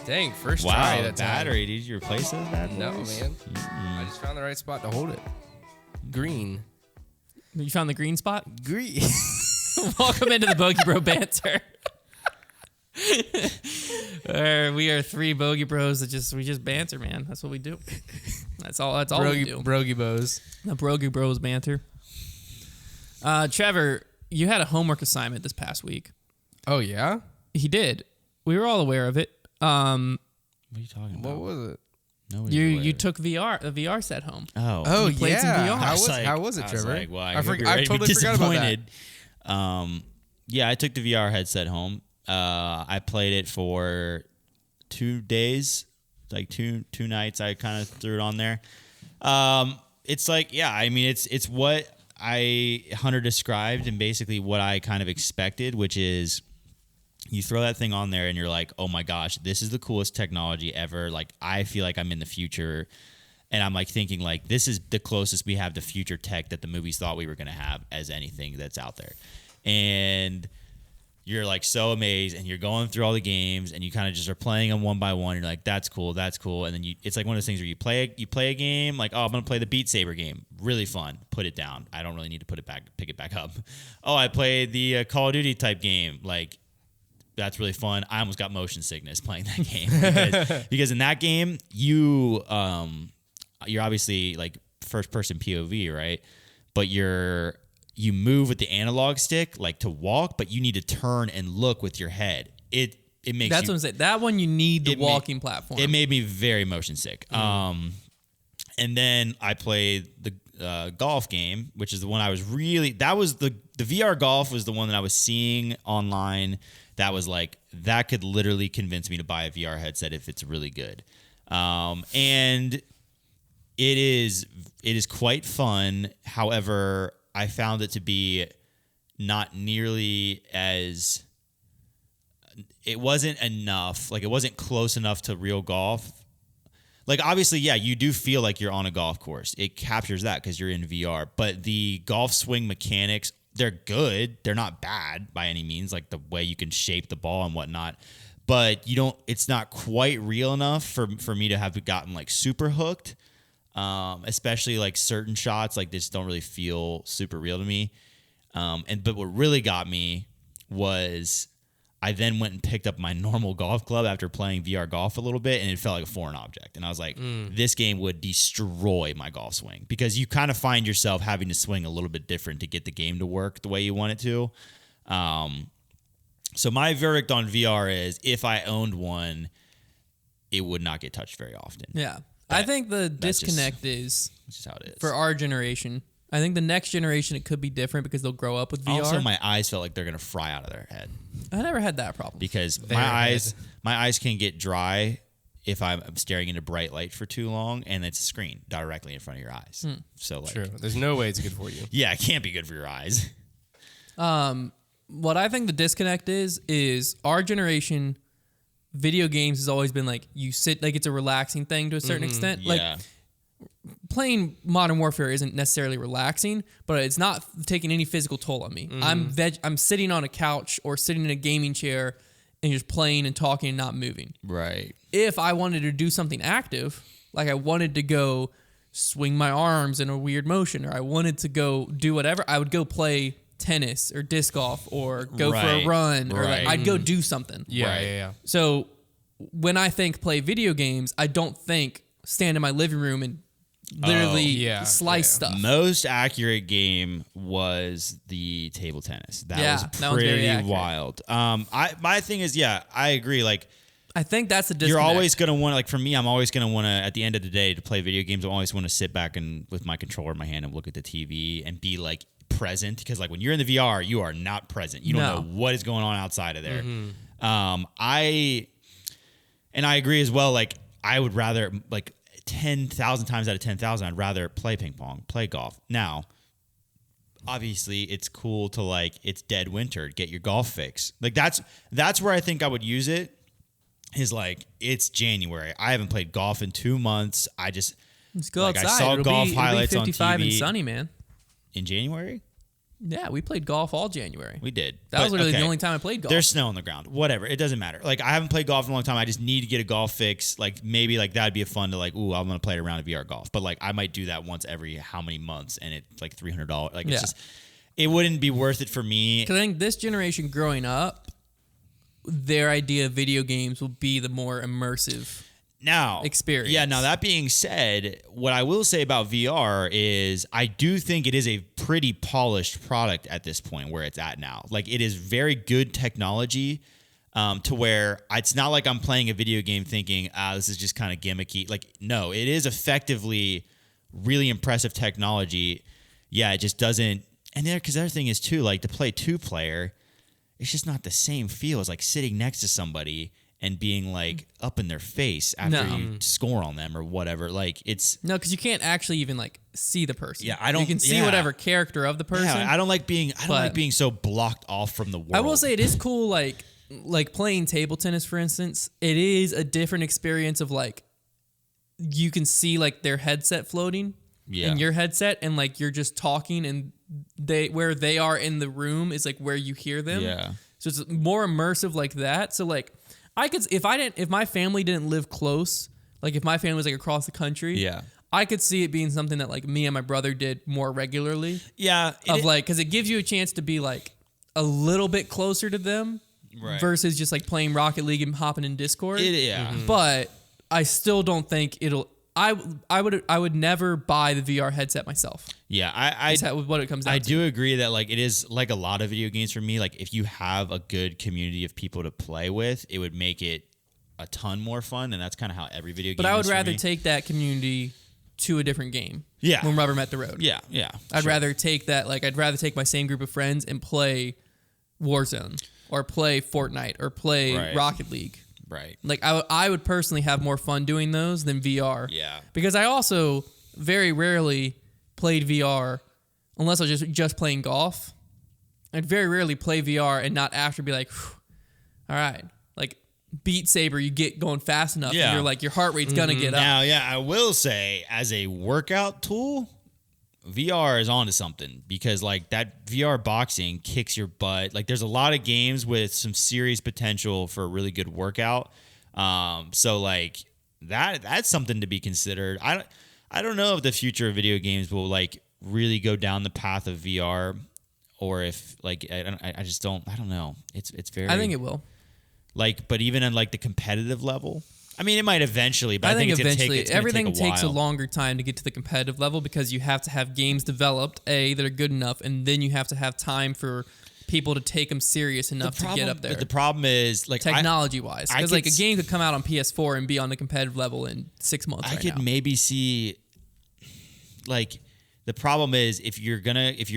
Dang, first try that battery. Did you replace those bad boys? No, man. I just found the right spot to hold it. Green. You found the green spot? Green. Welcome into the Bogey Bro Banter. We are three Bogey Bros that we just banter, man. That's what we do. That's all we do. Brogy Bows. The Bogey Bros Banter. Trevor, you had a homework assignment this past week. Oh, yeah? He did. We were all aware of it. What are you talking about? What was it? You took the VR set home. Oh, you played some VR. How was it, Trevor? Well, I totally forgot about that. Yeah, I took the VR headset home. I played it for 2 days, like two nights. I kind of threw it on there. It's like, yeah, I mean, it's what Hunter described and basically what I kind of expected, which is you throw that thing on there and you're like, oh my gosh, this is the coolest technology ever. Like, I feel like I'm in the future. And I'm like thinking like, this is the closest we have to future tech that the movies thought we were going to have as anything that's out there. And you're like so amazed and you're going through all the games and you kind of just are playing them one by one. You're like, that's cool. And then it's like one of those things where you play a game like, oh, I'm going to play the Beat Saber game. Really fun. Put it down. I don't really need to pick it back up. Oh, I played the Call of Duty type game. Like, that's really fun. I almost got motion sickness playing that game because in that game, you're obviously like first person POV, right? But you move with the analog stick like to walk, but you need to turn and look with your head. It makes that's what I'm saying. That one you need the walking platform. It made me very motion sick. And then I played the golf game, which is the one I was the VR golf was the one that I was seeing online. That was like, that could literally convince me to buy a VR headset if it's really good. And it is quite fun. However, I found it to be not nearly as, it wasn't enough. Like, it wasn't close enough to real golf. Like, obviously, yeah, you do feel like you're on a golf course. It captures that because you're in VR. But the golf swing mechanics, they're good. They're not bad by any means, like the way you can shape the ball and whatnot. But it's not quite real enough for me to have gotten like super hooked. Especially like certain shots like this don't really feel super real to me. But what really got me was I then went and picked up my normal golf club after playing VR golf a little bit, and it felt like a foreign object. And I was like, this game would destroy my golf swing because you kind of find yourself having to swing a little bit different to get the game to work the way you want it to. So my verdict on VR is if I owned one, it would not get touched very often. Yeah. I think the disconnect is just how it is for our generation. I think the next generation, it could be different because they'll grow up with VR. Also, my eyes felt like they're going to fry out of their head. I never had that problem. Because my eyes can get dry if I'm staring into bright light for too long, and it's a screen directly in front of your eyes. So, like, true. There's no way it's good for you. Yeah, it can't be good for your eyes. What I think the disconnect is our generation, video games has always been like, you sit, like it's a relaxing thing to a certain extent. Yeah. Like, playing Modern Warfare isn't necessarily relaxing, but it's not taking any physical toll on me. I'm sitting on a couch or sitting in a gaming chair and just playing and talking and not moving. Right. If I wanted to do something active, like I wanted to go swing my arms in a weird motion, or I wanted to go do whatever, I would go play tennis or disc golf or go for a run, or like, I'd go do something. Yeah. So when I think play video games, I don't think stand in my living room and literally slice stuff. Most accurate game was the table tennis. That was pretty wild. My thing is, I agree. Like, I think that's the disconnect. You're always going to want, like for me, I'm always going to want to, at the end of the day, to play video games, I always want to sit back and with my controller in my hand and look at the TV and be like present, because like when you're in the VR, you are not present. You don't know what is going on outside of there. I agree as well. Like, I would rather, like 10,000 times out of 10,000, I'd rather play ping pong, play golf. Now, obviously, it's cool to like, it's dead winter, get your golf fix. Like that's where I think I would use it. Is like, it's January. I haven't played golf in 2 months. Let's go outside. I saw golf highlights it'll be 55 on TV. and sunny, man. In January? Yeah, we played golf all January. We did. That was literally the only time I played golf. There's snow on the ground. Whatever. It doesn't matter. Like, I haven't played golf in a long time. I just need to get a golf fix. Like, maybe like that'd be a fun to like, ooh, I'm gonna play a round of VR golf. But like, I might do that once every how many months, and it's like $300. Like, it's just, it wouldn't be worth it for me. Because I think this generation growing up, their idea of video games will be the more immersive experience. Yeah, now that being said, what I will say about VR is I do think it is a pretty polished product at this point where it's at now. Like, it is very good technology to where it's not like I'm playing a video game thinking, this is just kind of gimmicky. Like, no, it is effectively really impressive technology. Yeah, it just doesn't. And because the other thing is too, like, to play 2-player, it's just not the same feel as like sitting next to somebody and being like up in their face after you score on them or whatever. Like, it's because you can't actually even like see the person. Yeah, I don't. You can see whatever character of the person. Yeah, I don't like being so blocked off from the world. I will say it is cool, like playing table tennis, for instance. It is a different experience of like you can see like their headset floating in your headset, and like you're just talking, and where they are in the room is like where you hear them. Yeah. So it's more immersive like that. So like I could, if my family didn't live close, like if my family was like across the country, I could see it being something that like me and my brother did more regularly. Yeah. Because it gives you a chance to be like a little bit closer to them versus just like playing Rocket League and hopping in Discord. But I still don't think it'll. I would never buy the VR headset myself. Yeah, Is that what it comes down to. I do agree that like it is like a lot of video games for me. Like, if you have a good community of people to play with, it would make it a ton more fun, and that's kind of how every video game. But I would is for rather me. take that community to a different game. Yeah. When rubber met the road. Yeah. I'd rather take that. Like, I'd rather take my same group of friends and play Warzone or play Fortnite or play Rocket League. Right. Like, I would personally have more fun doing those than VR. Yeah. Because I also very rarely played VR unless I was just playing golf. I'd very rarely play VR and not after be like, all right, like Beat Saber, you get going fast enough. And you're like, your heart rate's going to get up. Now, I will say, as a workout tool, VR is onto something, because like that VR boxing kicks your butt. Like, there's a lot of games with some serious potential for a really good workout. So like that's something to be considered. I don't know if the future of video games will like really go down the path of VR, or if like I don't know. It's very. I think it will. Like, but even on like the competitive level. I mean, it might eventually, but I think it's eventually it's gonna everything take a while. takes a longer time to get to the competitive level, because you have to have games developed that are good enough, and then you have to have time for people to take them serious enough to get up there. But the problem is, like, technology wise, because like a game could come out on PS4 and be on the competitive level in 6 months. I could maybe see, like, the problem is if you're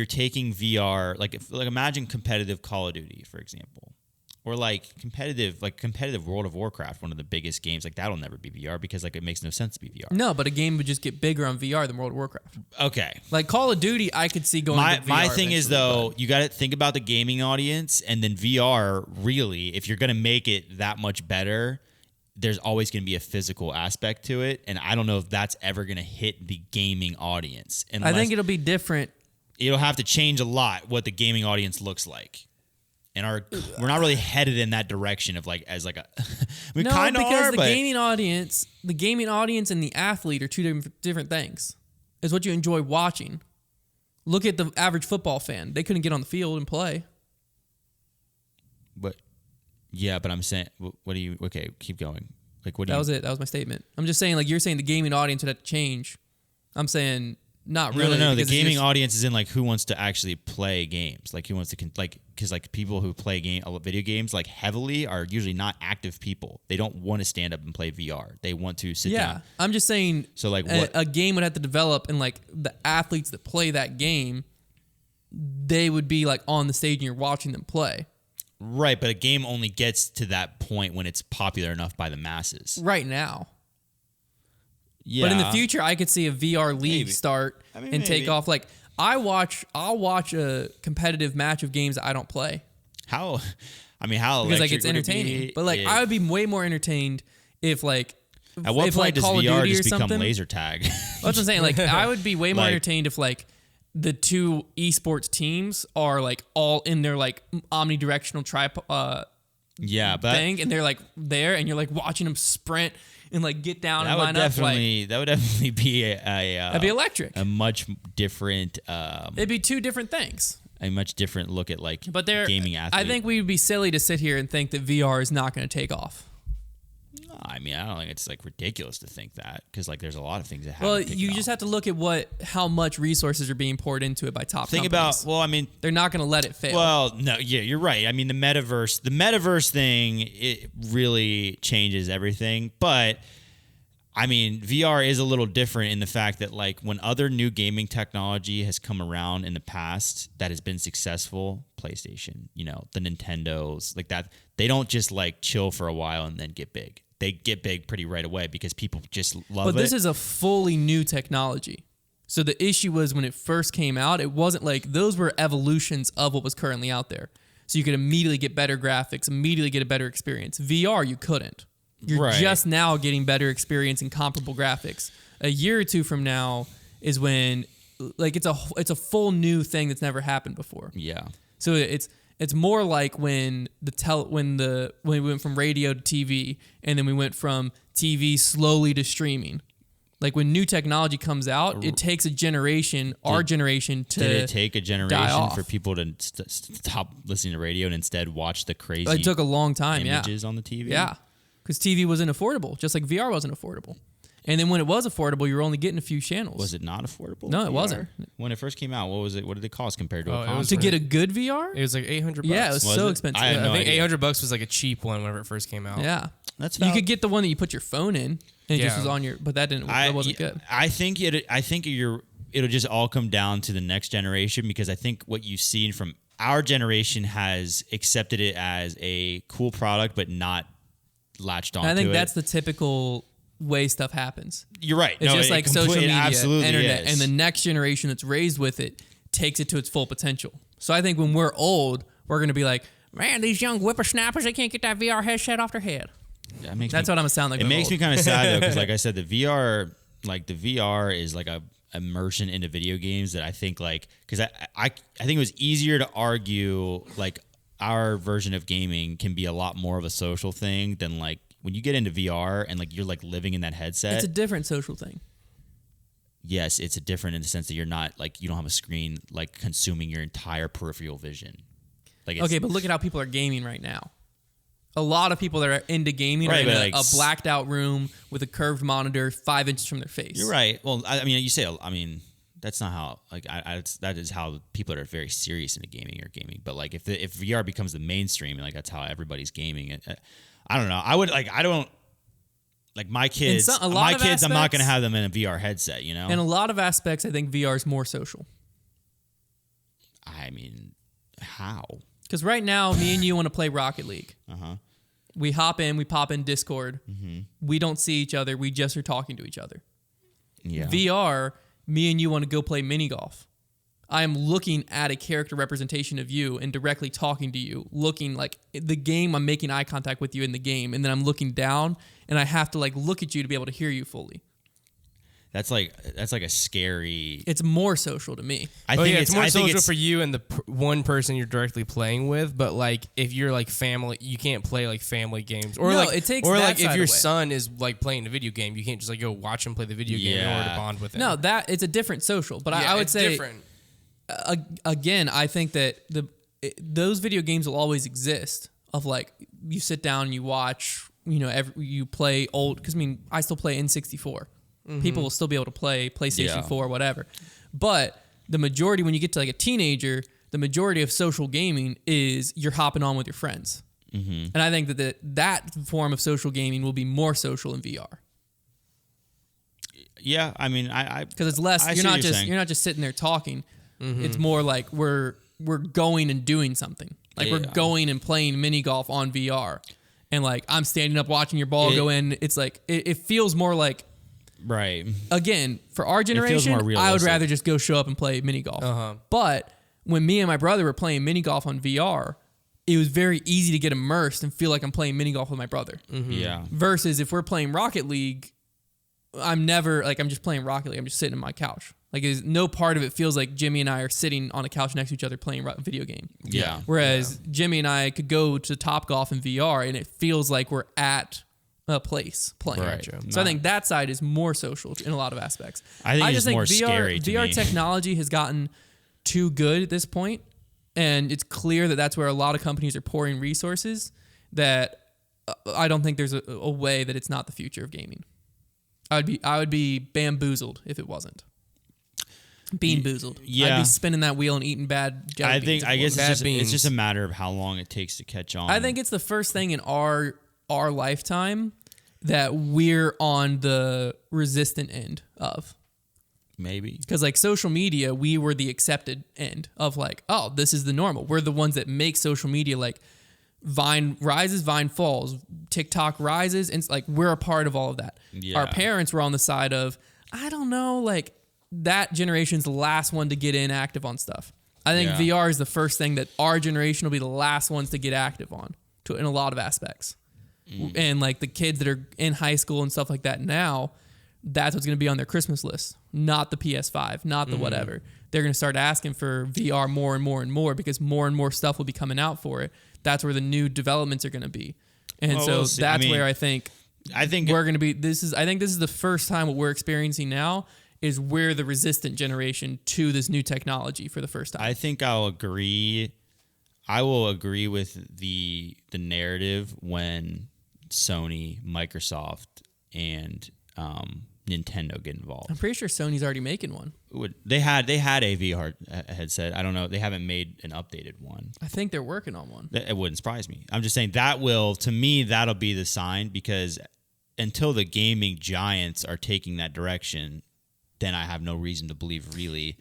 taking VR, like imagine competitive Call of Duty, for example. Or like competitive World of Warcraft, one of the biggest games, like that'll never be VR because like it makes no sense to be VR. No, but a game would just get bigger on VR than World of Warcraft. Okay. Like Call of Duty, I could see going to VR. My thing is though, you got to think about the gaming audience, and then VR, really, if you're going to make it that much better, there's always going to be a physical aspect to it, and I don't know if that's ever going to hit the gaming audience. I think it'll be different. It'll have to change a lot what the gaming audience looks like. And we're not really headed in that direction of like as like a we kind of are, the gaming audience and the athlete are two different things. Is what you enjoy watching. Look at the average football fan; they couldn't get on the field and play. But I'm saying, what do you? Okay, keep going. Like, what? That was it. That was my statement. I'm just saying, like you're saying, the gaming audience would have to change. I'm saying. Not really. No. The gaming audience is in like who wants to actually play games, like who wants to because like people who play video games like heavily are usually not active people. They don't want to stand up and play VR. They want to sit down. I'm just saying. So like a game would have to develop, and like the athletes that play that game, they would be like on the stage and you're watching them play. Right, but a game only gets to that point when it's popular enough by the masses. Right now. Yeah. But in the future, I could see a VR league start and take off. Like I'll watch a competitive match of games that I don't play. How because like it's entertaining. But like I would be way more entertained if like at what point does Call of VR Duty just become something, laser tag? That's what I'm saying. Like I would be way more entertained if like the two esports teams are like all in their like omnidirectional tripod thing, and they're like there, and you're like watching them sprint and like get down and line up. That would definitely be that'd be electric. A much different. It'd be two different things. A much different look at like but gaming athlete. I think we'd be silly to sit here and think that VR is not going to take off. I mean, I don't think it's like ridiculous to think that, because like there's a lot of things that happen. Well, you just have to look at how much resources are being poured into it by top companies. Well, I mean, they're not going to let it fail. Well, no, yeah, you're right. I mean, the metaverse thing, it really changes everything. But I mean, VR is a little different in the fact that like when other new gaming technology has come around in the past that has been successful, PlayStation, the Nintendos, like that, they don't just like chill for a while and then get big. They get big pretty right away because people just love it. But this is a fully new technology. So the issue was when it first came out, it wasn't like those were evolutions of what was currently out there. So you could immediately get better graphics, immediately get a better experience. VR, you couldn't. You're just now getting better experience and comparable graphics. A year or two from now is when like it's a full new thing that's never happened before. Yeah. So it's more like when we went from radio to TV, and then we went from TV slowly to streaming. Like when new technology comes out, it takes a generation, our generation, to Did it take a generation off. for people to stop listening to radio and instead watch the crazy It took a long time, images on the TV? Yeah, because TV wasn't affordable, just like VR wasn't affordable. And then when it was affordable, you were only getting a few channels. Was it not affordable? No, it wasn't. When it first came out, what was it? What did it cost compared to a console? To get a good VR? It was like $800. Yeah, it was so expensive. I think $800 was like a cheap one whenever it first came out. Yeah, that's you could get the one that you put your phone in, and it just was on your. But that wasn't good. I think it'll just all come down to the next generation, because I think what you've seen from our generation has accepted it as a cool product, but not latched on. I think that's the typical way stuff happens. You're right. It's just like social media, internet, is. and the next generation that's raised with it takes it to its full potential. So I think when we're old, we're going to be like, man, these young whippersnappers, they can't get that VR headset off their head. That's what I'm going to sound like. It makes me kind of sad though, because like I said, the VR is like a immersion into video games that I think because I think it was easier to argue like our version of gaming can be a lot more of a social thing than like when you get into VR and like you're like living in that headset. It's a different social thing. Yes, it's a different in the sense that you're not like, you don't have a screen like consuming your entire peripheral vision. Like okay, but look at how people are gaming right now. A lot of people that are into gaming are in a blacked out room with a curved monitor 5 inches from their face. You're right. Well, I mean, that's not how that is how people that are very serious into gaming are gaming. But like if VR becomes the mainstream and like that's how everybody's gaming, I don't know. I don't like my kids. I'm not going to have them in a VR headset. In a lot of aspects, I think VR is more social. I mean, how? Because right now, me and you want to play Rocket League. We pop in Discord. Mm-hmm. We don't see each other. We just are talking to each other. Yeah. VR, me and you want to go play mini golf. I am looking at a character representation of you and directly talking to you, looking like the game. I'm making eye contact with you in the game, and then I'm looking down, and I have to like look at you to be able to hear you fully. That's like a scary. It's more social to me. I think it's more social for you and the one person you're directly playing with. But like if you're like family, you can't play like family games. Or it takes. Or that like if your away. son is like playing a video game, you can't just like go watch him play the video game in order to bond with him. No, it's a different social. But I would say different. Again, I think that those video games will always exist. Of like you sit down and you watch. You play old because I still play N64. Mm-hmm. People will still be able to play PlayStation 4 or whatever. But the majority, when you get to like a teenager, the majority of social gaming is you're hopping on with your friends. Mm-hmm. And I think that form of social gaming will be more social in VR. Yeah, I mean, because it's less. You're not just sitting there talking. Mm-hmm. It's more like we're going and doing something. Like we're going and playing mini golf on VR, and like I'm standing up watching your ball go in. It's like it feels more like. Right. Again, for our generation, I would rather just go show up and play mini golf. Uh-huh. But when me and my brother were playing mini golf on VR, it was very easy to get immersed and feel like I'm playing mini golf with my brother. Mm-hmm. Yeah. Versus if we're playing Rocket League, I'm just playing Rocket League. I'm just sitting on my couch. Like, no part of it feels like Jimmy and I are sitting on a couch next to each other playing a video game. Yeah. Whereas Jimmy and I could go to Topgolf in VR and it feels like we're at a place playing. Right. So I think that side is more social in a lot of aspects. I think it's more scary to VR me. technology has gotten too good at this point, and it's clear that that's where a lot of companies are pouring resources. That I don't think there's a way that it's not the future of gaming. I would be bamboozled if it wasn't. Bean boozled. Yeah. I'd be spinning that wheel and eating bad jelly beans. I guess Bad it's just a beans. matter of how long it takes to catch on. I think it's the first thing in our lifetime that we're on the resistant end of. maybe. Because like social media, we were the accepted end of like, oh, this is the normal. We're the ones that make social media like Vine rises, Vine falls, TikTok rises, and it's like we're a part of all of that. Yeah. Our parents were on the side of, I don't know, like that generation's the last one to get in active on stuff. I think Yeah. VR is the first thing that our generation will be the last ones to get active on in a lot of aspects. And like the kids that are in high school and stuff like that now, that's what's going to be on their Christmas list, not the PS5, not the whatever. They're going to start asking for VR more and more and more because more and more stuff will be coming out for it. That's where the new developments are going to be. And Well, so we'll see. that's I mean, where I think we're going to be. I think this is the first time what we're experiencing now is we're the resistant generation to this new technology for the first time. I think I'll agree. I will agree with the narrative when Sony, Microsoft, and Nintendo get involved. I'm pretty sure Sony's already making one. They had a VR headset. I don't know. They haven't made an updated one. I think they're working on one. It wouldn't surprise me. I'm just saying to me, that'll be the sign, because until the gaming giants are taking that direction, then I have no reason to believe really.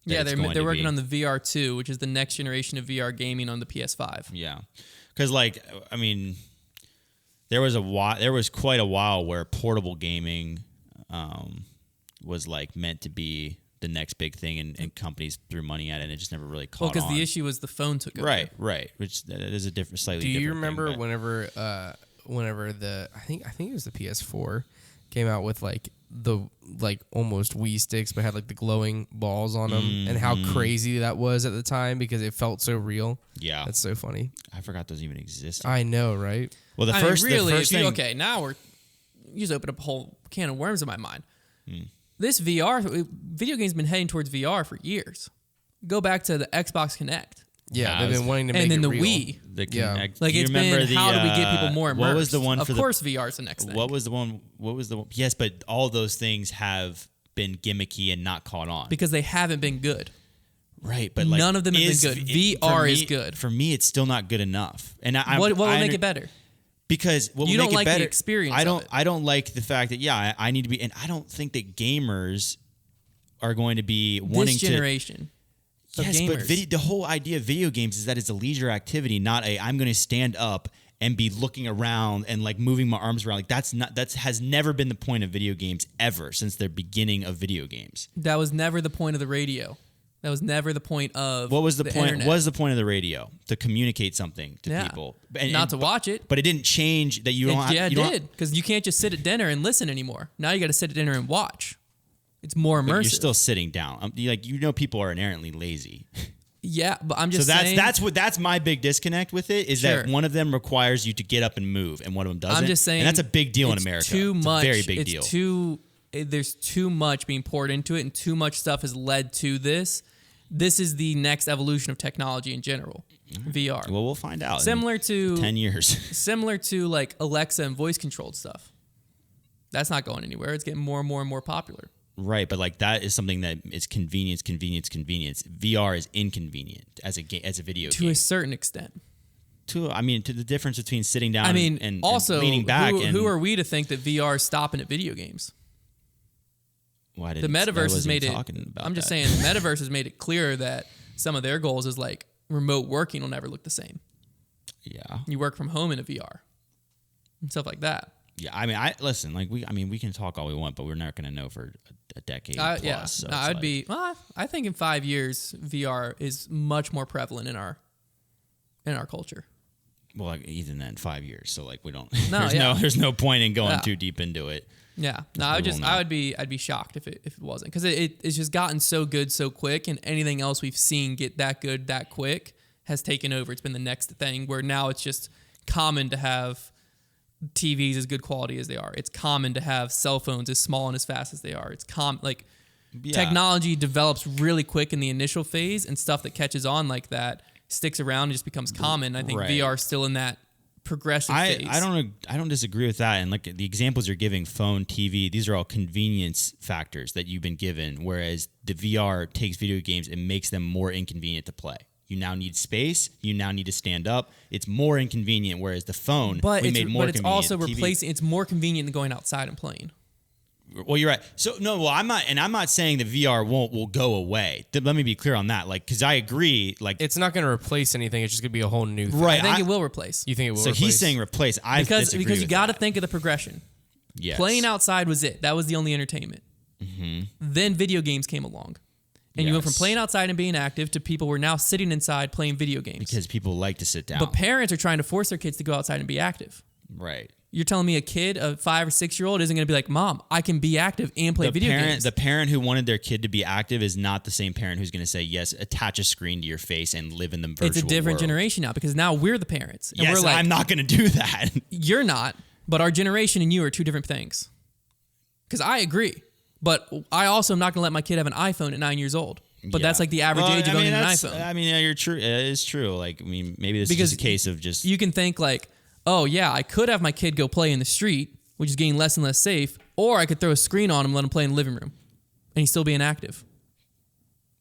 Yeah, they're working on the VR2, which is the next generation of VR gaming on the PS5. Yeah, because I mean, there was quite a while where portable gaming was like meant to be the next big thing, and companies threw money at it, and it just never really caught on. Well, because the issue was the phone took over. Right, which that is a slightly. Do you different remember thing, but- whenever the I think it was the PS4 came out with like the almost Wii sticks but had like the glowing balls on them, and how crazy that was at the time because it felt so real. Yeah, That's so funny. I forgot those even existed. I know, right? Well, the I first mean, really, the first thing. okay, now you just opened up a whole can of worms in my mind. This video game's been heading towards VR for years. Go back to the Xbox Connect. Yeah, Yeah, they've been wanting to make And then it the real. Wii. The Yeah. Kinect. Like Do you it's remember been, how do we get people more immersed? What was the one of for course, VR is the next thing. What was the one? Yes, but all those things have been gimmicky and not caught on. Because they haven't been good. Right, but like, None of them have been good. VR is good. For me, it's still not good enough. And What will make it better? Because what You will don't make like it the better, experience I don't. of it. I don't like the fact that I need to be, and I don't think that gamers are going to be wanting This generation. Of Yes, gamers. but the whole idea of video games is that it's a leisure activity, not I'm going to stand up and be looking around and like moving my arms around. Like that has never been the point of video games ever since the beginning of video games. That was never the point of the radio. That was never the point of What was the point? internet. What was the point of the radio? To communicate something to Yeah. people, Not to watch it. But it didn't change that you don't. Yeah, it you don't- did. Because you can't just sit at dinner and listen anymore. Now you got to sit at dinner and watch. It's more immersive. But you're still sitting down. People are inherently lazy. Yeah, but I'm just So saying. that's my big disconnect with it is that Sure. one of them requires you to get up and move, and one of them doesn't. I'm just saying. and that's a big deal in it's America. Too it's much. a very big it's deal. There's too much being poured into it, and too much stuff has led to this. This is the next evolution of technology in general. VR. Well, we'll find out. Similar to 10 years. similar to like Alexa and voice controlled stuff. That's not going anywhere. It's getting more and more and more popular. Right, but like that is something that is convenience. VR is inconvenient as a video To game. a certain extent. To the difference between sitting down I mean, and also, leaning back. who are we to think that VR is stopping at video games? The metaverse has made it. I'm just saying, the metaverse has made it clear that some of their goals is like remote working will never look the same. Yeah, You work from home in a VR and stuff like that. yeah. I mean, listen. Like we can talk all we want, but we're not going to know for a decade plus. Yeah, So no, it's I'd like- be. Well, I think in 5 years, VR is much more prevalent in our culture. Well, like, even then, 5 years. So like we don't. No, there's yeah. there's no point in going Yeah. too deep into it. Yeah, no, I'd be shocked if it wasn't, because it's just gotten so good so quick, and anything else we've seen get that good that quick has taken over. It's been the next thing, where now it's just common to have TVs as good quality as they are. It's common to have cell phones as small and as fast as they are. It's technology develops really quick in the initial phase, and stuff that catches on like that sticks around and just becomes common. I think VR is still in that progressive phase. I don't disagree with that. And like the examples you're giving, phone, TV, these are all convenience factors that you've been given, whereas the VR takes video games and makes them more inconvenient to play. You now need space. You now need to stand up. It's more inconvenient, whereas the phone made more convenient. But it's also replacing. It's more convenient than going outside and playing. Well, you're right. So no, well, I'm not saying the VR will go away. Let me be clear on that. Like, because I agree. Like, it's not going to replace anything. It's just going to be a whole new thing. Right. I think it will replace. You think it will? So replace? He's saying replace. Because you got to think of the progression. Yes. Playing outside was it. That was the only entertainment. Mm-hmm. Then video games came along. And you went from playing outside and being active to people who are now sitting inside playing video games. Because people like to sit down. But parents are trying to force their kids to go outside and be active. Right. You're telling me a kid, a 5 or 6 year old, isn't going to be like, Mom, I can be active and play video games. The parent who wanted their kid to be active is not the same parent who's going to say, yes, attach a screen to your face and live in the virtual world. It's a different generation now, because now we're the parents. And yes, we're like, I'm not going to do that. You're not, but our generation and you are two different things. Because I agree. But I also am not going to let my kid have an iPhone at 9 years old. But that's like the average age of owning an iPhone. I mean, you're true. It is true. Like, I mean, maybe this is just a case of just... You can think like, oh, yeah, I could have my kid go play in the street, which is getting less and less safe, or I could throw a screen on him and let him play in the living room, and he's still being active.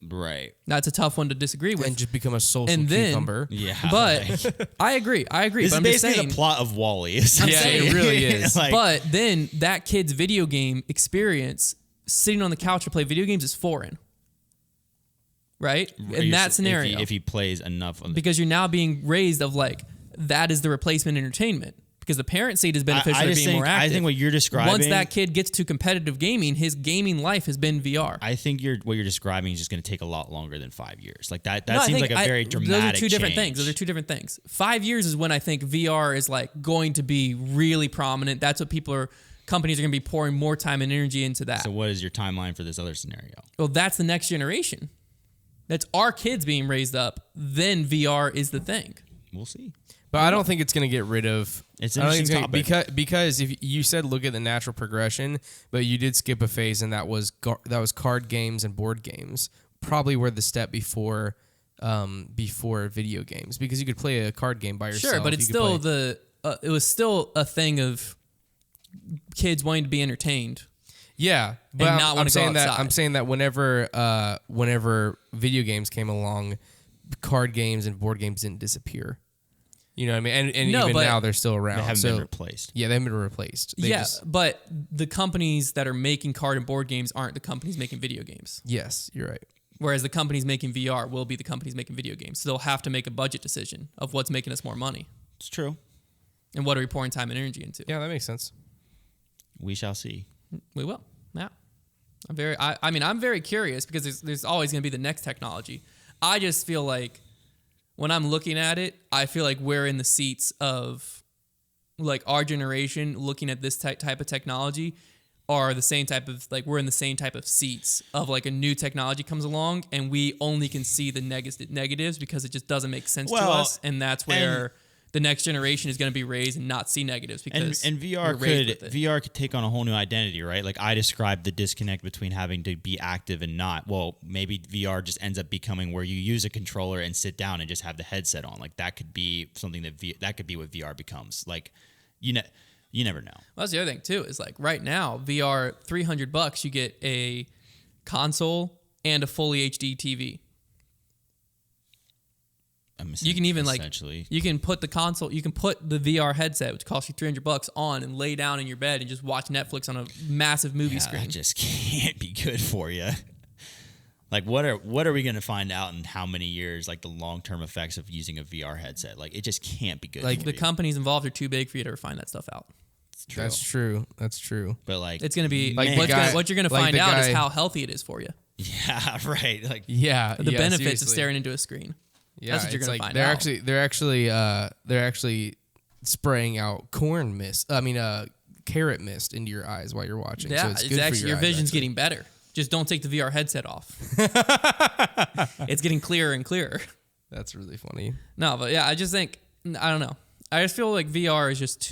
Right. That's a tough one to disagree with. And just become a social cucumber. Yeah. But I agree. This but is basically the plot of WALL-E. I'm saying, it really is. Like, but then that kid's video game experience, sitting on the couch to play video games, is foreign. Right? In that scenario. If he plays enough of it. Because you're now being raised of like, that is the replacement entertainment. Because the parent seat is beneficial to being more active. I think what you're describing... Once that kid gets to competitive gaming, his gaming life has been VR. I think what you're describing is just going to take a lot longer than 5 years. Like that seems like a very dramatic Those are two different change. things. Those are two different things. 5 years is when I think VR is like going to be really prominent. That's what companies are going to be pouring more time and energy into that. So what is your timeline for this other scenario? Well, that's the next generation. That's our kids being raised up. Then VR is the thing. We'll see. But I don't think it's going to get rid of... It's an interesting topic. Because if you said look at the natural progression, but you did skip a phase, and that was card games and board games. Probably were the step before video games, because you could play a card game by yourself. Sure, but it's still it was still a thing of kids wanting to be entertained. Yeah, but and not I'm saying outside. I'm saying that whenever video games came along, card games and board games didn't disappear. You know what I mean? And No, even but now they're still around. They haven't been replaced. Yeah, they haven't been replaced. But the companies that are making card and board games aren't the companies making video games. Yes, you're right. Whereas the companies making VR will be the companies making video games. So they'll have to make a budget decision of what's making us more money. It's true. And what are we pouring time and energy into? Yeah, that makes sense. We shall see. We will. Yeah. I'm very curious, because there's always going to be the next technology. I just feel like when I'm looking at it, I feel like we're in the seats of like our generation looking at this type of technology are the same type of, like, we're in the same type of seats of like a new technology comes along and we only can see the negatives because it just doesn't make sense to us. And that's where the next generation is going to be raised and not see negatives, because and VR could take on a whole new identity, right? Like I described the disconnect between having to be active and not. Well, maybe VR just ends up becoming where you use a controller and sit down and just have the headset on. Like that could be something that could be what VR becomes. Like you never know. Well, that's the other thing too, is like right now VR $300 you get a console and a fully HD TV. You can even you can put the console, you can put the VR headset, which costs you $300 on, and lay down in your bed and just watch Netflix on a massive movie screen. That just can't be good for you. Like what are we going to find out in how many years? Like the long term effects of using a VR headset. Like it just can't be good. Like for the you. companies involved are too big for you to ever find that stuff out. That's true. But like it's going to be like what you're going to find out is how healthy it is for you. Yeah, right. Like the benefits seriously. of staring into a screen. Yeah, that's what you're going to find they're out. They're actually spraying out corn mist. carrot mist into your eyes while you're watching. Yeah, so it's good for your eyes, vision's actually. getting better. Just don't take the VR headset off. It's getting clearer and clearer. That's really funny. No, but yeah, I just think, I don't know. I just feel like VR is just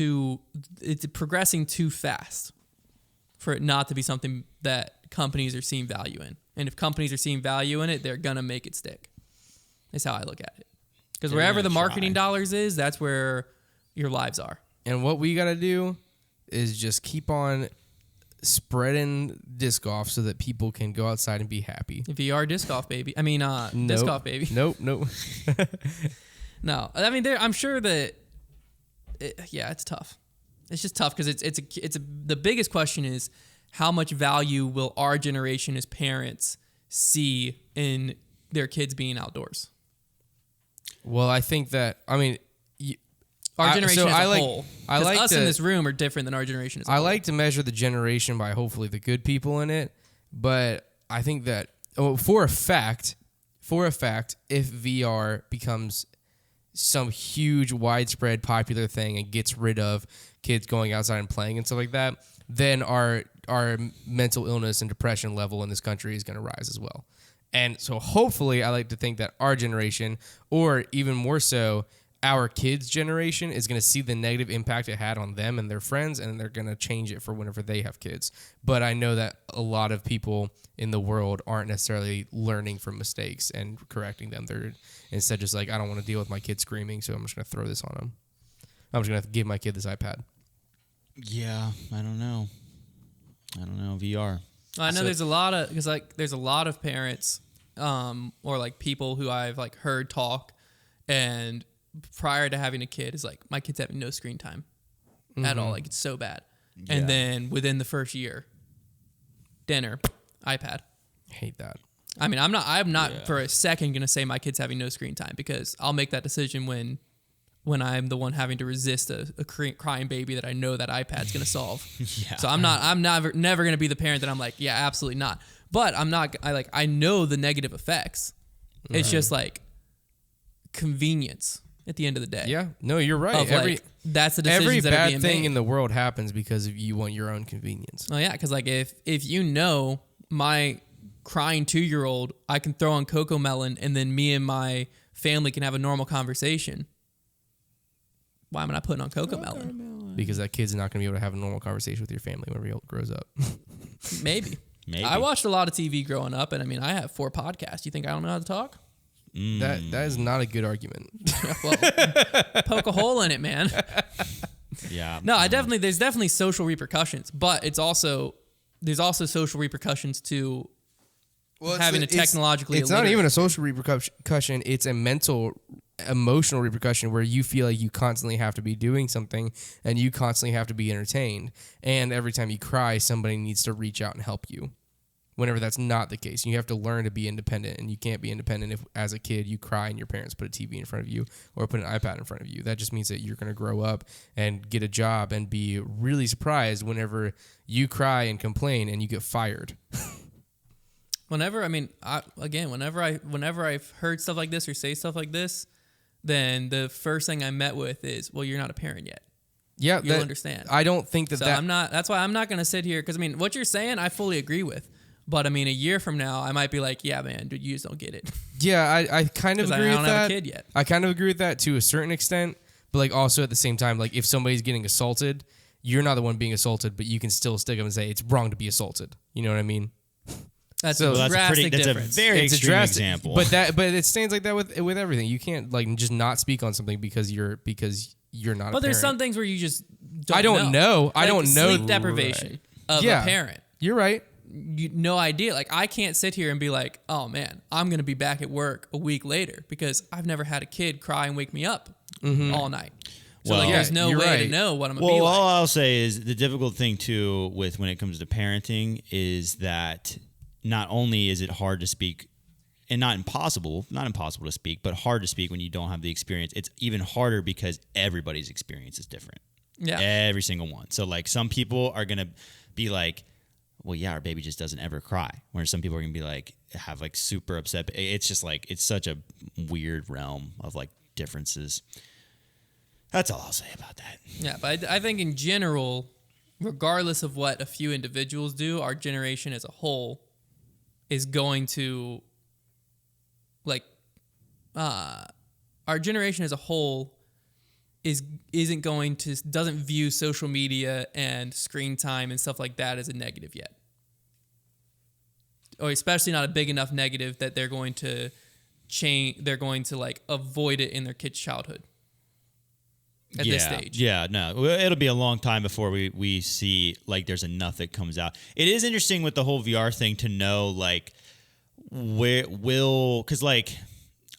it's progressing too fast for it not to be something that companies are seeing value in. And if companies are seeing value in it, they're going to make it stick. That's how I look at it. Because wherever the marketing dollars is, that's where your lives are. And what we got to do is just keep on spreading disc golf so that people can go outside and be happy. VR disc golf, baby. I mean, disc golf, baby. Nope. No, I mean, I'm sure that, it's tough. It's just tough because the biggest question is how much value will our generation as parents see in their kids being outdoors? Well, I think that, Our generation as a whole. I like us in this room are different than our generation as a whole. I like to measure the generation by hopefully the good people in it, but I think that for a fact, if VR becomes some huge, widespread, popular thing and gets rid of kids going outside and playing and stuff like that, then our mental illness and depression level in this country is going to rise as well. And so hopefully I like to think that our generation, or even more so, our kids' generation is going to see the negative impact it had on them and their friends, and they're going to change it for whenever they have kids. But I know that a lot of people in the world aren't necessarily learning from mistakes and correcting them. They're instead just like, I don't want to deal with my kid screaming, so I'm just going to throw this on them. I'm just going to give my kid this iPad. Yeah, I don't know. VR. I know there's a lot of parents, or like people who I've like heard talk, and prior to having a kid is like, my kid's having no screen time at all. Like, it's so bad. Yeah. And then within the first year, dinner, iPad. Hate that. I mean, I'm not for a second going to say my kid's having no screen time, because I'll make that decision when I'm the one having to resist a crying baby that I know that iPad's going to solve. Yeah. So I'm never going to be the parent that I'm like, yeah, absolutely not. But I know the negative effects. It's just like convenience at the end of the day. Yeah. No, you're right. That's the decisions every that are bad being thing made in the world happens because you want your own convenience. Oh yeah, because like if you know my crying 2-year-old, I can throw on Coco Melon and then me and my family can have a normal conversation. Why am I not putting on Coco Melon? Because that kid's not going to be able to have a normal conversation with your family when he grows up. Maybe. I watched a lot of TV growing up, and I mean, I have 4 podcasts. You think I don't know how to talk? That is not a good argument. Well, poke a hole in it, man. Yeah. No, there's definitely social repercussions, but there's also social repercussions to having a technologically. It's not even a social repercussion. It's a mental, emotional repercussion where you feel like you constantly have to be doing something and you constantly have to be entertained. And every time you cry, somebody needs to reach out and help you. Whenever that's not the case, you have to learn to be independent, and you can't be independent if, as a kid, you cry and your parents put a TV in front of you or put an iPad in front of you. That just means that you're going to grow up and get a job and be really surprised whenever you cry and complain and you get fired. Whenever I've heard stuff like this or say stuff like this, then the first thing I'm met with is, well, you're not a parent yet. Yeah, you'll understand. I don't think that. I'm not. That's why I'm not going to sit here, because I mean, what you're saying, I fully agree with. But I mean, a year from now, I might be like, yeah, man, dude, you just don't get it. Yeah, I kind of agree with that. I don't have a kid yet. I kind of agree with that to a certain extent, but like also at the same time, like if somebody's getting assaulted, you're not the one being assaulted, but you can still stick up and say it's wrong to be assaulted. You know what I mean? That's a drastic difference. A very extreme example. But it stands like that with everything. You can't like just not speak on something because you're not. But there's some things where you just don't I don't know. Like I don't know. Sleep deprivation of a parent. You're right. No idea. Like, I can't sit here and be like, oh man, I'm going to be back at work a week later, because I've never had a kid cry and wake me up all night. So there's no way to know what I'm going to be like. All I'll say is the difficult thing too with when it comes to parenting is that not only is it hard to speak, and not impossible to speak, but hard to speak when you don't have the experience. It's even harder because everybody's experience is different. Yeah. Every single one. So like some people are going to be like, well, yeah, our baby just doesn't ever cry. Whereas some people are going to be like, have like super upset. It's just like, it's such a weird realm of like differences. That's all I'll say about that. Yeah, but I think in general, regardless of what a few individuals do, our generation as a whole is going to our generation as a whole doesn't view social media and screen time and stuff like that as a negative yet. Or especially not a big enough negative that they're going to like avoid it in their kid's childhood at this stage. Yeah, no. It'll be a long time before we see like there's enough that comes out. It is interesting with the whole VR thing to know like because like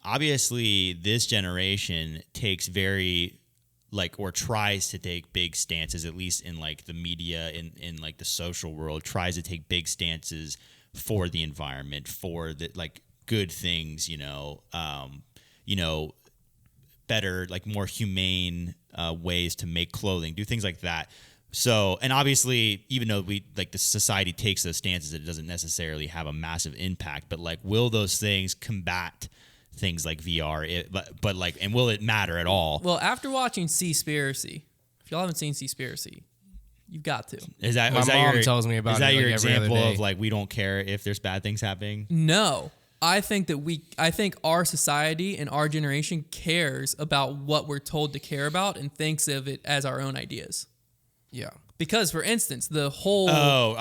obviously this generation takes very like or tries to take big stances, at least in like the media in like the social world, tries to take big stances for the environment, for the like good things, better, like more humane ways to make clothing, do things like that. So, and obviously, even though the society takes those stances, it doesn't necessarily have a massive impact. But like, will those things combat things like VR? But like, and will it matter at all? Well, after watching Seaspiracy, if y'all haven't seen Seaspiracy, you've got to. My mom tells me about it. Is that your example of like we don't care if there's bad things happening? No. I think our society and our generation cares about what we're told to care about and thinks of it as our own ideas. Yeah. Because, for instance, the whole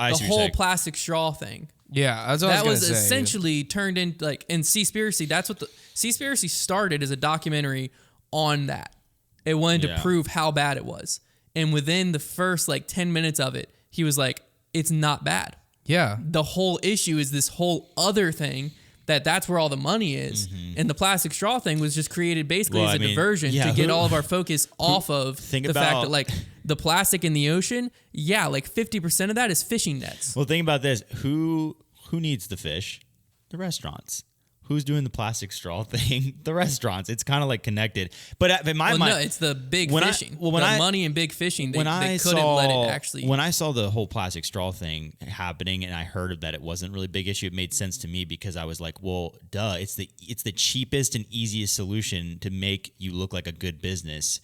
plastic straw thing. Yeah, that's what I was say. Essentially turned into like in Seaspiracy. That's what the Seaspiracy started as a documentary on that. It wanted to prove how bad it was, and within the first like 10 minutes of it, he was like, "It's not bad." Yeah. The whole issue is this whole other thing. That's where all the money is. Mm-hmm. And the plastic straw thing was just created basically as a diversion to get all of our focus off of the fact that like the plastic in the ocean, like 50% of that is fishing nets. Well, think about this. Who needs the fish? The restaurants. Who's doing the plastic straw thing? The restaurants. It's kind of like connected. But in my mind, no, it's the big fishing. Money and big fishing. They couldn't let it actually. When I saw the whole plastic straw thing happening, and I heard that it wasn't really a big issue, it made sense to me because I was like, well, duh. It's the cheapest and easiest solution to make you look like a good business.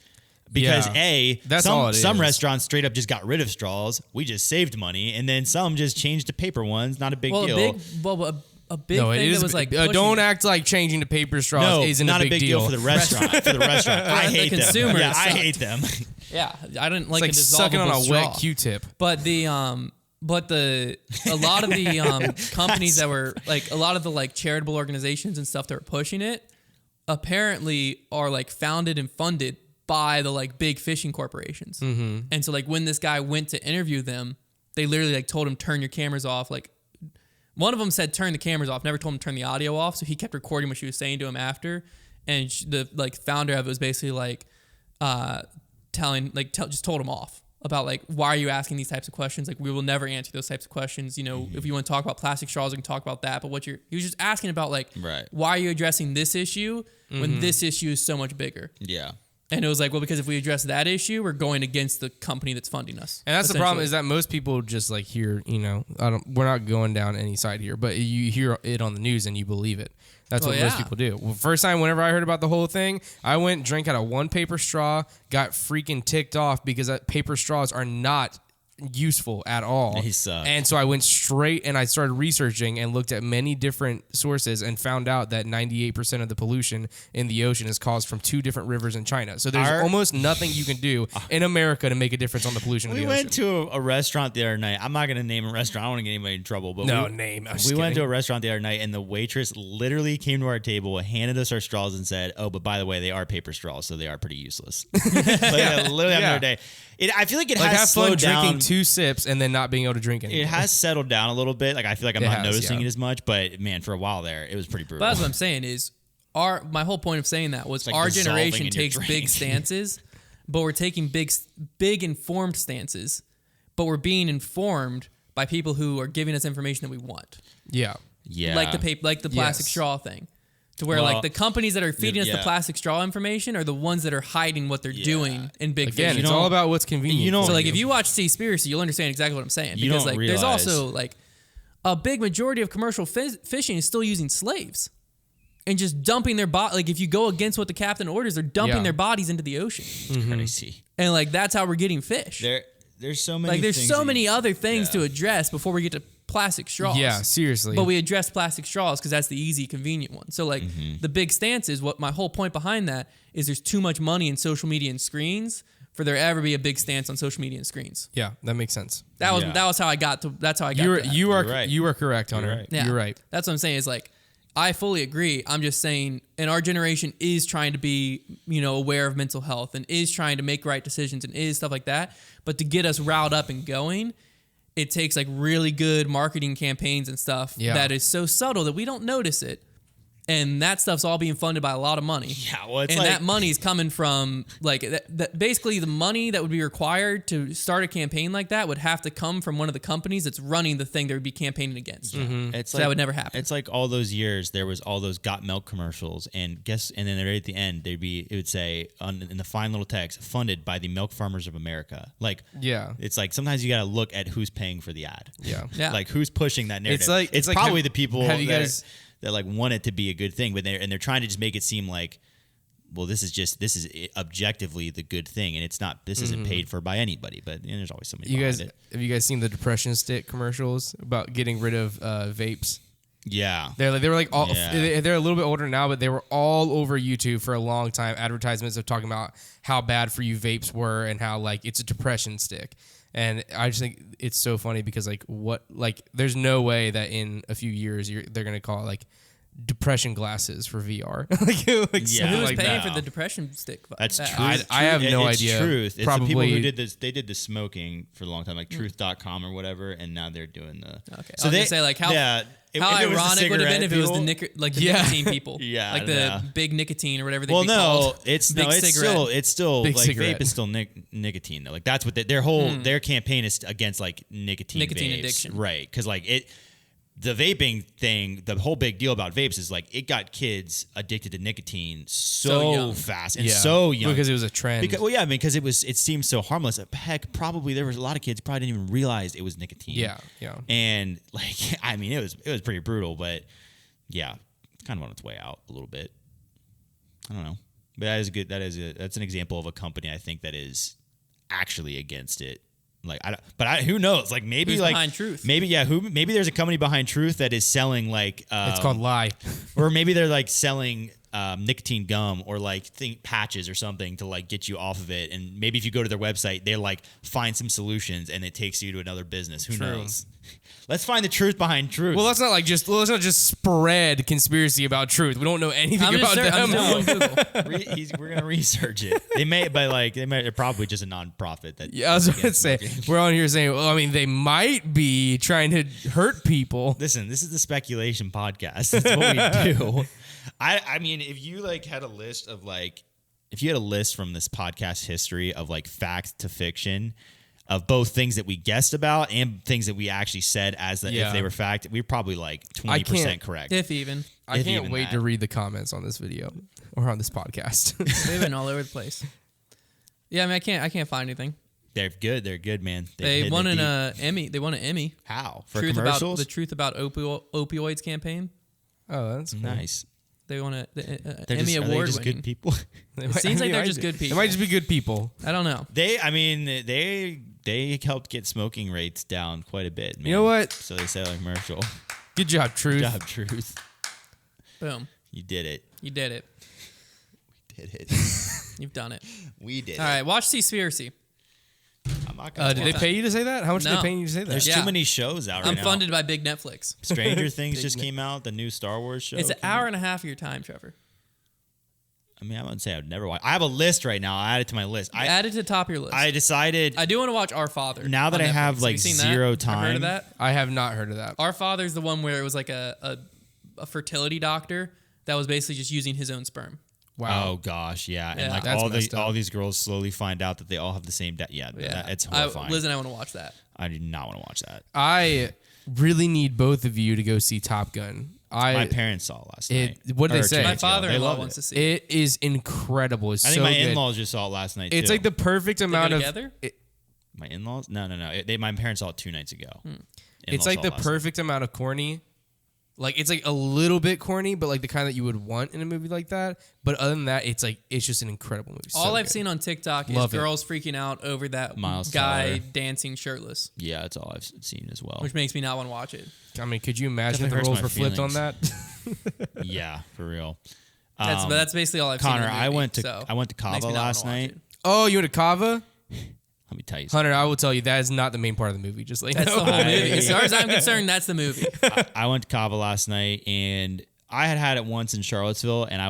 Because some restaurants straight up just got rid of straws. We just saved money, and then some just changed to paper ones. Not a big deal. A big thing that was like don't act like changing to paper straws isn't not a big deal for the restaurant. I hate them. Yeah, I hate them. Yeah, I didn't like it's like sucking on a wet Q-tip. But a lot of the companies that were like a lot of the like charitable organizations and stuff that were pushing it apparently are like founded and funded by the like big fishing corporations. Mm-hmm. And so like when this guy went to interview them, they literally like told him turn your cameras off. Like one of them said turn the cameras off, never told him to turn the audio off. So he kept recording what she was saying to him after. And the like founder of it was basically like just told him off about like, why are you asking these types of questions? Like we will never answer those types of questions. You know, if you want to talk about plastic straws, we can talk about that. But he was just asking about like, why are you addressing this issue when this issue is so much bigger? Yeah. And it was like, well, because if we address that issue, we're going against the company that's funding us. And that's the problem is that most people just like hear, we're not going down any side here, but you hear it on the news and you believe it. That's what most people do. Well, first time whenever I heard about the whole thing, I went, drank out of one paper straw, got freaking ticked off because paper straws are not useful at all. They suck. And so I went straight and I started researching and looked at many different sources and found out that 98% of the pollution in the ocean is caused from 2 different rivers in China. So there's almost nothing you can do in America to make a difference on the pollution of the ocean. We went to a restaurant the other night. I'm not going to name a restaurant. I don't want to get anybody in trouble. But we went to a restaurant the other night and the waitress literally came to our table, handed us our straws and said, oh, but by the way, they are paper straws, so they are pretty useless. Literally the other day. I feel like it has have slowed fun down. Drinking 2 sips and then not being able to drink anymore. It has settled down a little bit. Like I feel like I'm not noticing it as much, but man, for a while there, it was pretty brutal. But that's what I'm saying is my whole point of saying that was like our generation takes big stances, but we're taking big informed stances, but we're being informed by people who are giving us information that we want. Yeah. Yeah. Like the plastic straw thing. To where like the companies that are feeding us the plastic straw information are the ones that are hiding what they're doing in big fish. Again, it's all about what's convenient. So like if you watch Seaspiracy, you'll understand exactly what I'm saying. Because like there's also like a big majority of commercial fishing is still using slaves and just dumping their body. Like if you go against what the captain orders, they're dumping their bodies into the ocean. Crazy. And like that's how we're getting fish. there's so many. Like there's things so that many other things yeah. to address before we get to plastic straws. Yeah, seriously. But we address plastic straws because that's the easy, convenient one. So like Mm-hmm. the big stance is what my whole point behind that is. There's too much money in social media and screens for there ever be a big stance on social media and screens. Yeah, that makes sense. That was Yeah. that was how I got to. That's how I got. You are to that. you are You're right. you are correct, Hunter. You're right. Yeah. You're right. That's what I'm saying is like, I fully agree. I'm just saying, and our generation is trying to be, aware of mental health and is trying to make right decisions and is stuff like that. But to get us riled up and going, it takes like really good marketing campaigns and stuff that is so subtle that we don't notice it. And that stuff's all being funded by a lot of money. Yeah, well, it's and like, that money's coming from like that basically the money that would be required to start a campaign like that would have to come from one of the companies that's running the thing that would be campaigning against. It's So like, that would never happen. It's like all those years there was all those got milk commercials, and then right at the end it would say in the fine little text, funded by the milk farmers of America. Like, Yeah. it's like sometimes you got to look at who's paying for the ad. Yeah. Yeah. Like who's pushing that narrative. It's like probably have- the people have you that, guys- that like want it to be a good thing, but they're trying to just make it seem like, well, this is objectively the good thing, and it's not. This isn't paid for by anybody, but there's always somebody. You behind guys, it. have you guys seen the depression stick commercials about getting rid of vapes? Yeah. They were like all, Yeah. they're a little bit older now, but they were all over YouTube for a long time. Advertisements of talking about how bad for you vapes were and how like it's a depression stick. And I just think it's so funny because there's no way that in a few years they're gonna call it like depression glasses for VR. like Yeah. Who something was like paying that. for the depression stick? That's that? truth. I have no it's idea. Truth. It's the people Probably- who did this. They did the smoking for a long time, like Truth.com or whatever, and now they're doing the. Okay. So I was they gonna say like how if it was the ironic would have been if it was the cigarette the nicotine people. Yeah, Like the yeah. big nicotine or whatever they Well, be no, called. it's Big cigarette. it's still Big like cigarette. vape is still nicotine though. Like that's what their whole their campaign is against, like nicotine vapes. addiction. Right? Because like the vaping thing, the whole big deal about vapes is like it got kids addicted to nicotine so young. fast and Yeah. so young because it was a trend. because it seemed so harmless. Heck, probably there was a lot of kids probably didn't even realize it was nicotine. Yeah. And like, I mean, it was pretty brutal, but yeah, it's kind of on its way out a little bit. I don't know, but that is good. That's an example of a company I think that is actually against it. Like, who knows? Like maybe Who's like behind Truth? Maybe maybe there's a company behind Truth that is selling like It's called Lie. or maybe they're like selling nicotine gum or like patches or something to like get you off of it. And maybe if you go to their website, they like find some solutions and it takes you to another business. Who knows? Let's find the truth behind Truth. Well, let's not just spread conspiracy about truth. We don't know anything I'm about just them. on Google. We're gonna research it. They're probably just a nonprofit that. Yeah, I was going to say, we're on here saying, well, I mean, they might be trying to hurt people. Listen, this is the speculation podcast. That's what we do. I mean, if you like had a list of like, if you had a list from this podcast history of like fact to fiction, of both things that we guessed about and things that we actually said as if Yeah. they were fact, we're probably like 20% correct. If even. I If can't even wait that. to read the comments on this video or on this podcast. They've been all over the place. Yeah, I mean, I can't find anything. They're good. They're good, man. They won an Emmy. They won an Emmy. How? For Truth commercials? about the Truth About Opioids campaign. Oh, that's cool. Nice. They won an They're Emmy just, are they award just winning. good people. They seems like they're might just good They people. might just be good people. I don't know. They helped get smoking rates down quite a bit, man. You know what? So they said a commercial. Good job, Truth. Good job, Truth. Boom. You did it. You did it. Did it. You've done it. We did All it. right, watch Seaspiracy. I'm not gonna Did they pay you to say that? How much did No. they pay you to say that? There's Yeah. too many shows out right I'm now. funded by Big Netflix. Stranger Things just came out, the new Star Wars show. It's an came hour out. and a half of your time, Trevor. I mean, I wouldn't say I would never watch. I have a list right now. I add it to my list. Add it to the top of your list. I decided I do want to watch Our Father. now that on I Netflix. have like you seen zero that? Ever heard time. of that? I have not heard of that. Our Father's the one where it was like a fertility doctor that was basically just using his own sperm. Wow. Oh gosh, yeah, Yeah. and like That's messed up. all these girls slowly find out that they all have the same dad. Yeah, it's horrifying. Liz and I want to watch that. I do not want to watch that. I really need both of you to go see Top Gun. My parents saw it last night. What did they Or say? 2 My nights ago. They father-in-law loved wants it. to see it. It is incredible. It's I think so my good. in-laws just saw it last night. It's too. like the perfect amount go of. together? My in-laws? No. My parents saw it 2 nights ago. It's In-laws like saw the it last night. perfect amount of corny Like it's like a little bit corny, but like the kind that you would want in a movie like that. But other than that, it's just an incredible movie. All So I've good. seen on TikTok Love is it. girls freaking out over that Miles guy Teller. dancing shirtless, Yeah, that's all I've seen as well. which makes me not want to watch it. I mean, could you imagine if the Definitely roles hurts were my flipped on that? Yeah, for real. But that's basically all I've seen. Connor, in the movie, I went to so Cava makes me not last wanna watch night. it. Oh, you went to Cava? Let me tell you. Hunter, I will tell you that is not the main part of the movie. Just like That's the whole movie. As far as I'm concerned, that's the movie. I went to Cava last night, and I had it once in Charlottesville, and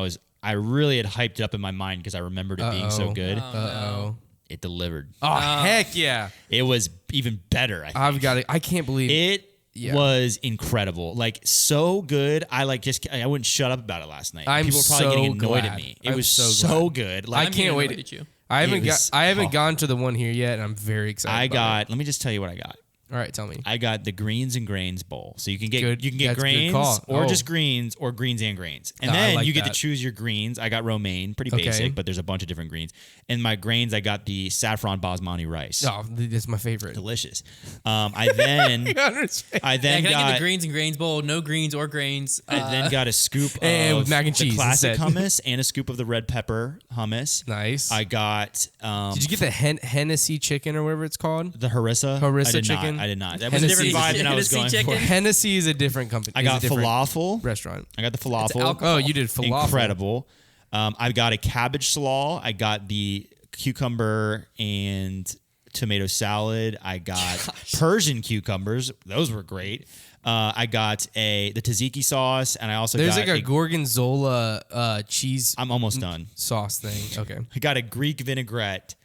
I really had hyped it up in my mind because I remembered it being so good. Uh-oh. It delivered. Oh, heck yeah. It was even better. I think. I've got it. I can't believe It Yeah. was incredible, like so good. I wouldn't shut up about it last night. I'm People were probably so getting annoyed glad. at me. It I'm was so so glad. good. I Like I'm can't wait. At you. I It was- haven't gone to the one here yet, and I'm very excited. let me just tell you what I got. All right, tell me. I got the greens and grains bowl. So you can get Good. you can get That's a good grains call. or Oh. just greens or greens and grains. And I then like you get that. to choose your greens. I got romaine, pretty Okay. basic, but there's a bunch of different greens. And my grains, I got the saffron basmati rice. Oh, that's my favorite. Delicious. I then Yeah, can I get got the greens and grains bowl? No greens or grains. I then got a scoop And of with mac and the cheese classic instead. hummus and a scoop of the red pepper hummus. Nice. I got Did you get the Hennessy chicken or whatever it's called? the harissa. Harissa I did chicken? Not. I did not. That was a Hennessy different vibe than I was chicken. going Hennessy for. chicken? Hennessy is a different company. I is a got different falafel. restaurant. I got the falafel. alcohol. Oh, you did falafel. Incredible. I got a cabbage slaw. I got the cucumber and tomato salad. I got Persian cucumbers. Those were great. I got the tzatziki sauce, and I also There's got like a gorgonzola cheese I'm almost done. sauce thing. Okay. I got a Greek vinaigrette,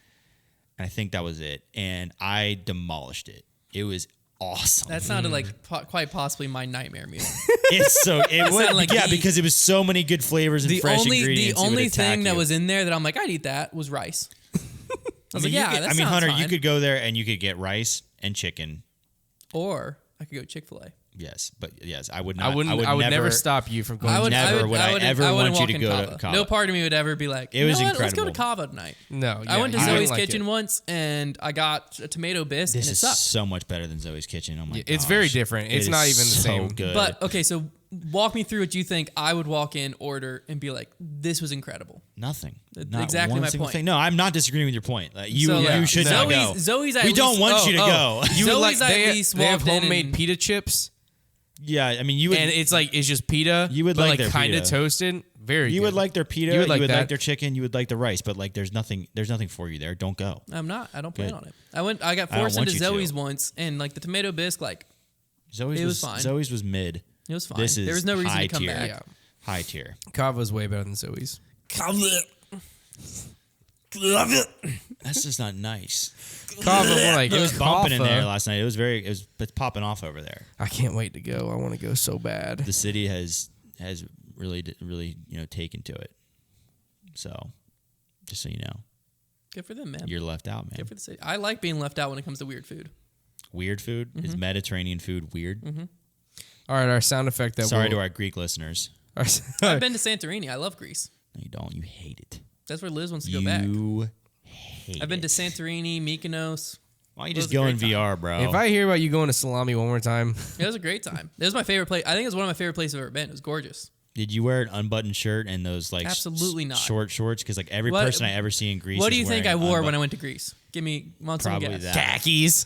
and I think that was it. And I demolished it. It was awesome. That sounded like quite possibly my nightmare meal. It's so it was sounded like yeah the- because it was so many good flavors and The fresh only ingredients. it would attack thing that you. was in there that I'm like, I'd eat that was rice. I was like, you yeah, could- that I mean, sounds Hunter, fine. you could go there and you could get rice and chicken. Or I could go Chick-fil-A. Yes, but yes, I would not. I would never stop you from going. I would Never would I ever wouldn't want you walk to in go to Cava. No part of me would ever be like, It was you know what? Let's go to incredible. Cava tonight. No, I went to you Zoe's wouldn't like Kitchen it. once and I got a tomato bisque This and it is sucked. so much better than Zoe's Kitchen. Oh my god, It's very different. It's not even the same. Good. But okay, so walk me through what you think I would walk in, order, and be like, this was incredible. nothing. That's Not exactly one my single point. thing. No, I'm not disagreeing with your point. Like, you So, you like, should not go. Zoe's at we least- don't want you to go. You would like Zoe's at least they have walked in homemade and- pita chips, Yeah, I mean you would. and it's just pita. You would but like their kind of pita. toasted. Very. you good. would like their pita. You would like that. their chicken. You would like the rice. But like, there's nothing for you there. Don't go. I'm not. I don't plan Good. on it. I got I don't forced want into you to. Zoe's once, and like the tomato bisque, like Zoe's It was fine. Zoe's was mid. it was fine. This is There was no reason high to come tier. back. Yeah. High tier. Kava's way better than Zoe's. That's just not nice. Kava, more like It was bumping in Kaffa. there last night. It's popping off over there. I can't wait to go. I want to go so bad. The city has really taken to it. So, just so you know, Good for them, man. you're left out, man. Good for the city. I like being left out when it comes to weird food. Weird food is Mediterranean food weird. All right, our sound effect that. Sorry to our Greek listeners. I've been to Santorini. I love Greece. No, you don't. You hate it. That's where Liz wants to go back. You hate I've been to it. Santorini, Mykonos. Why don't you It was just a go in great VR, bro? If I hear about you going to Salami one more time, It was a great time. It was my favorite place. I think it was one of my favorite places I've ever been. It was gorgeous. Did you wear an unbuttoned shirt and those like Absolutely not. short shorts? Because like every What- person I ever see in Greece. What do is you think I wearing wore when I went to Greece? Give me want some Probably guess. that. khakis.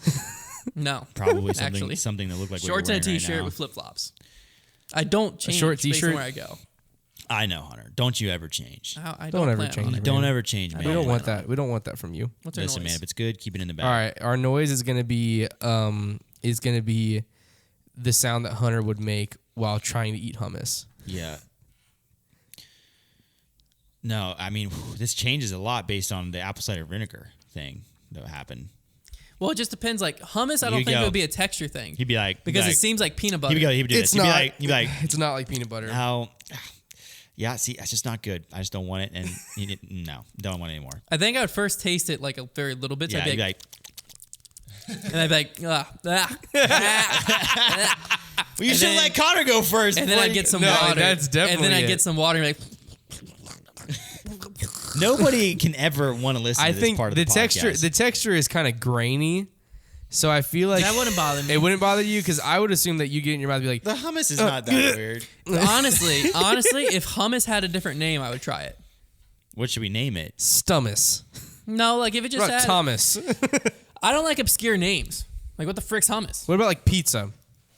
No, Probably actually. something that looked like Shorts what and a you're wearing t-shirt right now. with flip flops. I don't change short based on t-shirt? where I go. I know, Hunter. Don't you ever change. I Don't don't ever plan change on it. it. Don't ever change, I man. We don't plan want on that. We don't want that from you. What's our Listen, noise? man. If it's good, keep it in the back. All right, our noise is gonna be the sound that Hunter would make while trying to eat hummus. Yeah. No, I mean this changes a lot based on the apple cider vinegar thing that happened. Well, it just depends. Like hummus, I don't You think go. it would be a texture thing He'd be like, because he'd be it seems like peanut butter. like, he would do It's this. not. He'd be like, It's not like peanut butter. how? Yeah, see, that's just not good. I just don't want it, and no, don't want it anymore. I think I would first taste it like a very little bit. So Yeah, I'd he'd be be like, like, and I'd be like, well, you and should then- let Connor go first. and then before I'd you- get some No, water. that's And then definitely I'd it. get some water and be like, Nobody can ever want to listen I to this think part of the the texture podcast. the texture is kind of grainy, So I feel like That wouldn't bother me. it wouldn't bother you because I would assume that you get it in your mouth and be like, The hummus is not that weird. Honestly, if hummus had a different name, I would try it. What should we name it? Stummus. No, like if it just Right, had. Thomas. I don't like obscure names. Like what the frick's hummus? What about like pizza?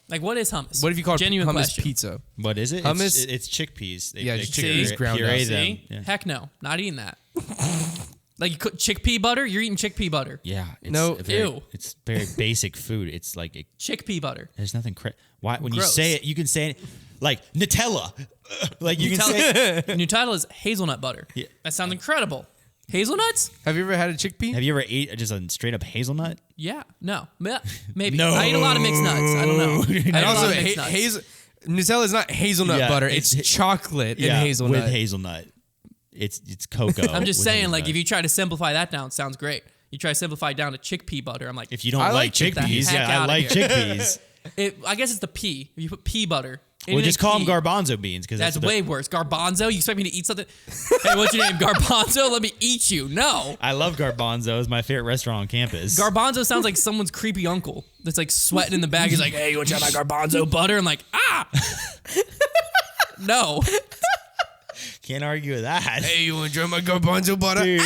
Like what is hummus? What if you call Genuine hummus question. pizza? What is it? Hummus? It's chickpeas. Yeah, just chickpeas puree- ground puree up. them. See? Yeah. Heck no, not eating that. Like you cook chickpea butter. You're eating chickpea butter. Yeah. It's No. a very, Ew. It's very basic food. It's like Chickpea butter. there's nothing. Why when Gross. you say it, you can say it like Nutella. Like you can say. Nutella is hazelnut butter. Yeah. That sounds incredible. Hazelnuts? Have you ever had a chickpea? Have you ever ate just a straight up hazelnut? Yeah. No. Maybe. No. I eat a lot of mixed nuts. I don't know. I eat And a also, lot of mixed nuts. Nutella is not hazelnut Yeah, butter. it's- It's chocolate and hazelnut. with hazelnut. It's cocoa. I'm just with saying, like, hazelnut. if you try to simplify that down, it sounds great. You try to simplify it down to chickpea butter. I'm like, if you don't I like like get the chickpeas, heck yeah, I outta like here. chickpeas. I guess it's the pea. If you put pea butter. We'll just call them pea. garbanzo beans because That's way worse. Garbanzo? You expect me to eat something? Hey, what's your name? Garbanzo? Let me eat you. No. I love garbanzo. It's my favorite restaurant on campus. Garbanzo sounds like someone's creepy uncle that's like sweating in the bag. He's like, hey, you want to try my garbanzo butter? I'm like, no. Can't argue with that. Hey, you enjoy my garbanzo butter? Dude.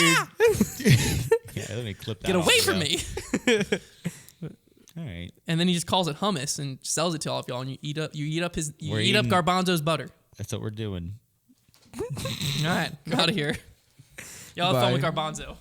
Yeah, let me clip that. Get away off, from yeah. me. All right. And then he just calls it hummus and sells it to all of y'all, and you eat up We're eat up eating- Garbanzo's butter. That's what we're doing. All right, out of here. Y'all have fun Bye. with Garbanzo.